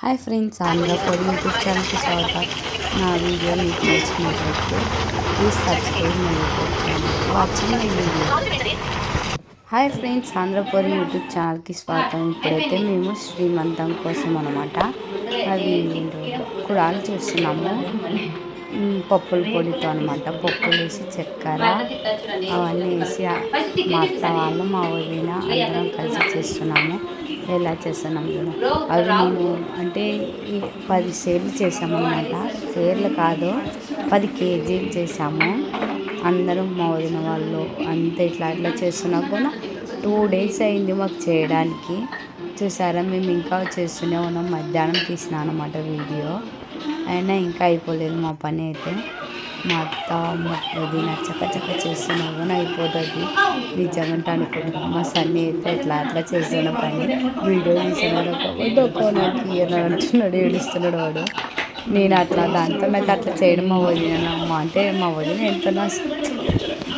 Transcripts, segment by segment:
Hi friends, Andhrapur YouTube ఛానల్కి స్వాగతం. నా వీడియో మీకు నచ్చినట్లయితే please subscribe my YouTube channel watching my video. Hi friends, Andhrapur YouTube ఛానల్కి స్వాగతం. ఇప్పుడైతే మేము శ్రీమంతం కోసం అనమాట అవి కుడాలు చేస్తున్నాము. పప్పుల పొడితో అనమాట. పప్పులు వేసి చక్కెర అవన్నీ వేసి మా అత్త వాళ్ళు మా వదిన అందరం కలిసి చేస్తున్నాము. ఎలా చేస్తున్నాము అవి మేము అంటే 10 సేర్లు చేసామన్నమాట. సేర్లు కాదు, 10 కేజీలు చేసాము. అందరం మా వదిన వాళ్ళు అంతా ఇట్లా చేస్తున్నా కూడా 2 డేస్ అయింది మాకు చేయడానికి. చూసారా, మేము ఇంకా చేస్తూనే ఉన్నాం. మధ్యాహ్నం తీసిన అనమాట వీడియో, అయినా ఇంకా అయిపోలేదు మా పని అయితే. మా అత్త మా వదిన చక్క చేస్తున్నా కానీ అయిపోతుంది నిజంగా అనుకుంటున్నాం. మా సన్ని అయితే అట్లా చేస్తున్న పని వీడియో తీస్తున్నాడు. నాకు అంటున్నాడు, ఏడుస్తున్నాడు వాడు. నేను అట్లా దాంతో నాకు అట్లా చేయడం మా వదిన అంటే మా వదిన ఎంతో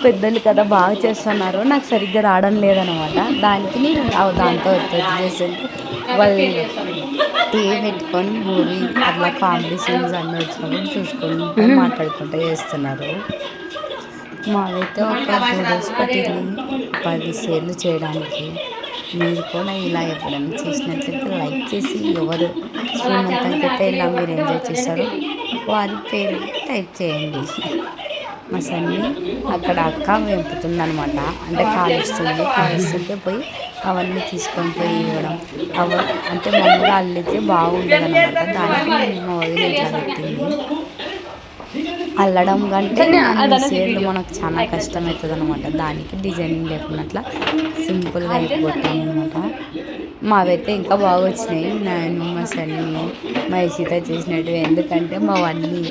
పెద్దలు కదా బాగా చేస్తున్నారు, నాకు సరిగ్గా రావడం లేదనమాట. దానికి నేను దాంతో చేస్తుంటే వాళ్ళు టీవీ పెట్టుకొని మూవీ అట్లా కామెడీ సీన్స్ అన్నీ వచ్చినప్పుడు చూసుకుంటూ మాట్లాడుకుంటూ చేస్తున్నారు. మావైతే ఒక 2 డేస్ పట్టింది 10 సేర్లు చేయడానికి. మీరు కూడా ఇలా ఎప్పుడైనా చేసినట్లయితే లైక్ చేసి ఎవరు శ్రీమంతానికి అయితే ఇలా మీరు ఎంజాయ్ చేస్తారో వారి పేరు టైప్ చేయండి. మా సన్ని అక్కడ అక్క వెంపుతుంది అనమాట. అంటే కాలుస్తుంటే పోయి అవన్నీ తీసుకొని పోయి ఇవ్వడం. అంటే మమ్మల్ని అల్లితే బాగుంటుంది అనమాట. దానికి మా వదిన ఇట్లా పెట్టింది. అల్లడం కంటే సేర్లు మనకు చాలా కష్టమవుతుంది అనమాట. దానికి డిజైనింగ్ లేకున్నట్లా సింపుల్గా అయిపోతాం అనమాట. మావైతే ఇంకా బాగా వచ్చినాయి. నేను మా సన్ని మా ఇషిత చేసినట్టు. ఎందుకంటే మావన్నీ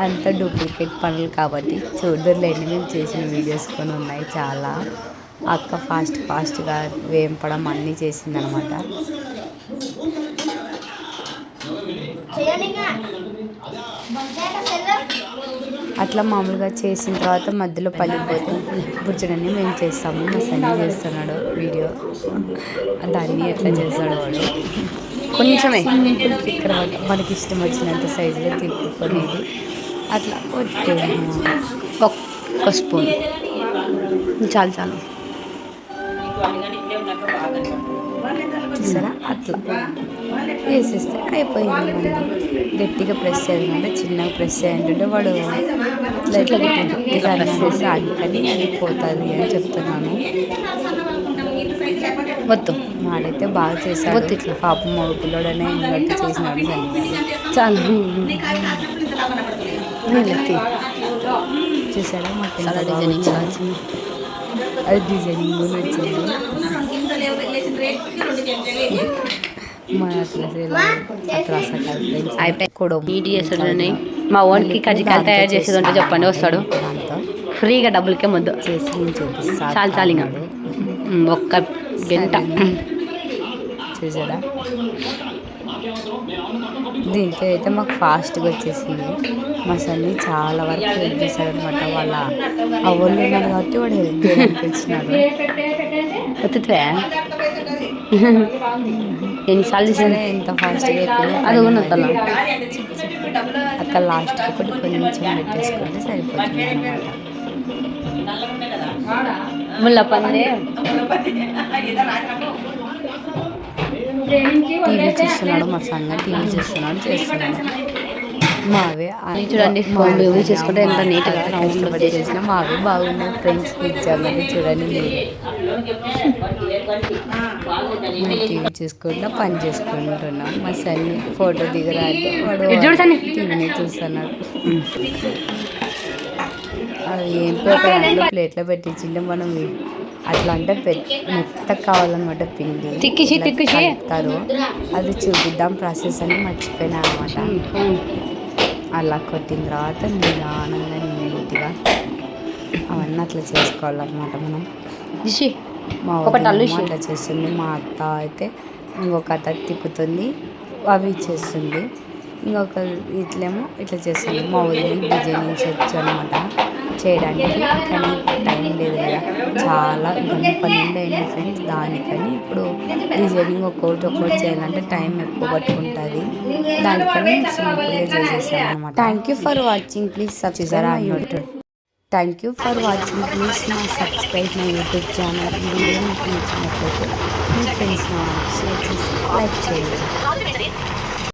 అంత డూప్లికేట్ పనులు కాబట్టి చూడలేండి. మేము చేసిన వీడియోస్ కొన్ని ఉన్నాయి చాలా. అక్క ఫాస్ట్గా వేంపడం అన్నీ చేసిందనమాట. అట్లా మామూలుగా చేసిన తర్వాత మధ్యలో పలిపోతే బుజ్జడని మేము చేస్తాము. మా సన్ని చేస్తున్నాడు వీడియో. దాన్ని ఎట్లా చేస్తాడు వాడు. కొంచెమే ఇక్కడ మనకి ఇష్టం వచ్చినంత సైజులో తిప్పుకునేది. అట్లా ఒక్క స్పూన్ చాలు చూసారా, అట్లా వేసేస్తే అయిపోయింది. గట్టిగా ప్రెస్ చేయాలంటే చిన్నగా ప్రెస్ చేయాలంటే వాడు ఇట్లా ప్రెస్ చేసి అందుకని అది పోతుంది అని చెప్తున్నాను. మొత్తం వాడైతే బాగా చేశాడు. ఇట్లా పాపం మా పిల్లడనే ఇంకటి చేసినాడు. చాలా చూసారా, మా పిల్లల డిజైనింగ్ వచ్చింది. అది డిజైనింగ్ కూడా వచ్చింది. మా ఓన్కి కజ్జికాయలు తయారు చేసేది ఉంటే చెప్పండి, వస్తాడు. ఫ్రీగా డబ్బులకే ముద్దు చేసి నేను చూపిస్తాను. చాలు ఇంకా ఒక్క గంట. చూసారా, దీంట్లో అయితే మాకు ఫాస్ట్గా వచ్చేసింది. మా సన్ని చాలా వరకు హెల్ప్ చేశాడు అనమాట. వాళ్ళ అవ్వలు ఉన్నారు కాబట్టి వాడు హెల్ప్ చేయడానికి వచ్చినాడు. వస్తుందే ఎన్నిసార్లు చేసినా ఎంత ఫాస్ట్గా అయిపోయింది. అది ఉన్నతలా అక్కడ లాస్ట్కి ఒకటి కొంచెం పెట్టేసుకుంటే సరిపోతుంది అనమాట. ముళ్ళ పందే టీవీ చూస్తున్నాడు. మా సంగ టీవీ చేస్తున్నాడు. మావే చూడండి, మూవీ చేసుకుంటే ఎంత నీట్గా కష్టపడి చేసిన మావే బాగున్నాయి ఫ్రెండ్స్. నిజంగా చూడండి, మేము టీవీ చూసుకుంటా పని చేసుకుంటున్నాం. మా సన్ని ఫోటో దిగరా అంటే వాడు టీవీని చూస్తున్నాడు. అది ఏం ప్లేట్లో పెట్టించిండే మనం అట్లా అంటే మెత్తగా కావాలన్నమాట. పిండి తిక్కుతారు, అది చూపిద్దాం ప్రాసెస్ అని మర్చిపోయినా అనమాట. అలా కొట్టిన తర్వాత నిదానంగా నీట్గా అవన్నీ అట్లా చేసుకోవాలన్నమాట మనం. మా అట్లా చేస్తుంది. మా అత్త అయితే ఇంకొక అత్త తిప్పుతుంది, అవి చేస్తుంది. ఇంకొక ఇట్లేమో ఇట్లా చేస్తుంది. మా వదిన డిజైనింగ్ చేయొచ్చు అనమాట. చేయడానికి, కానీ టైం లేదు కదా, చాలా గంట నిండా అయింది ఫ్రెండ్స్. దానికని ఇప్పుడు డిజైనింగ్ ఒక్కొక్కటి చేయాలంటే టైం ఎక్కువ పట్టుకుంటుంది. దానికని సింపుల్గా చేసేసాను అనమాట. Thank you for watching, please subscribe my YouTube. Thank you for watching, please subscribe my YouTube channel. ఈ వీడియో మీకు నచ్చినట్లయితే మీ ఫ్రెండ్స్ షేర్ చేసి లైక్ చేయండి.